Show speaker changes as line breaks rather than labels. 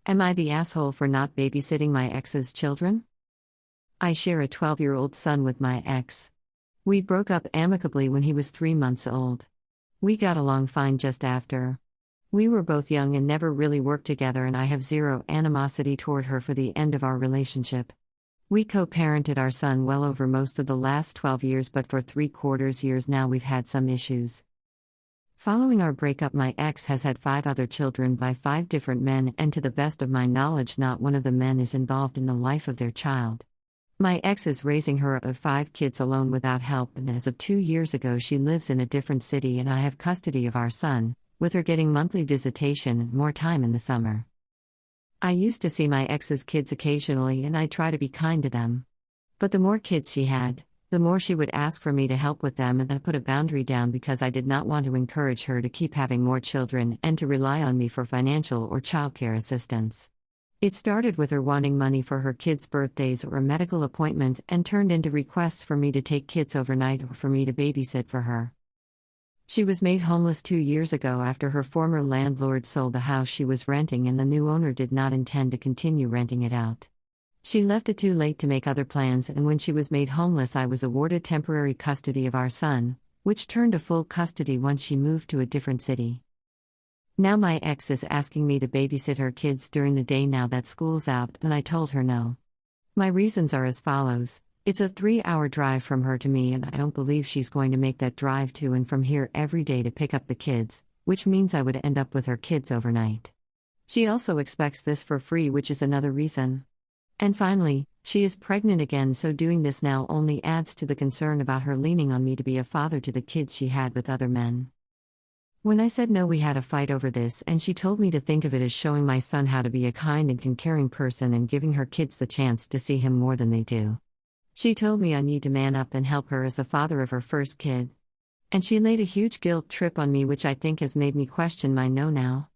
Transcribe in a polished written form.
Am I the asshole for not babysitting my ex's children? I share a 12-year-old son with my ex. We broke up amicably when he was 3 months old. We got along fine just after. We were both young and never really worked together, and I have zero animosity toward her for the end of our relationship. We co-parented our son well over most of the last 12 years, but for 3/4 years now we've had some issues. Following our breakup, my ex has had 5 other children by 5 different men, and to the best of my knowledge, not one of the men is involved in the life of their child. My ex is raising her of 5 kids alone without help, and as of 2 years ago she lives in a different city and I have custody of our son, with her getting monthly visitation and more time in the summer. I used to see my ex's kids occasionally and I try to be kind to them. But the more kids she had, the more she would ask for me to help with them, and I put a boundary down because I did not want to encourage her to keep having more children and to rely on me for financial or childcare assistance. It started with her wanting money for her kids' birthdays or a medical appointment and turned into requests for me to take kids overnight or for me to babysit for her. She was made homeless 2 years ago after her former landlord sold the house she was renting and the new owner did not intend to continue renting it out. She left it too late to make other plans, and when she was made homeless I was awarded temporary custody of our son, which turned to full custody once she moved to a different city. Now my ex is asking me to babysit her kids during the day now that school's out, and I told her no. My reasons are as follows. It's a 3-hour drive from her to me, and I don't believe she's going to make that drive to and from here every day to pick up the kids, which means I would end up with her kids overnight. She also expects this for free, which is another reason. And finally, she is pregnant again, so doing this now only adds to the concern about her leaning on me to be a father to the kids she had with other men. When I said no, we had a fight over this, and she told me to think of it as showing my son how to be a kind and caring person and giving her kids the chance to see him more than they do. She told me I need to man up and help her as the father of her first kid. And she laid a huge guilt trip on me, which I think has made me question my no now.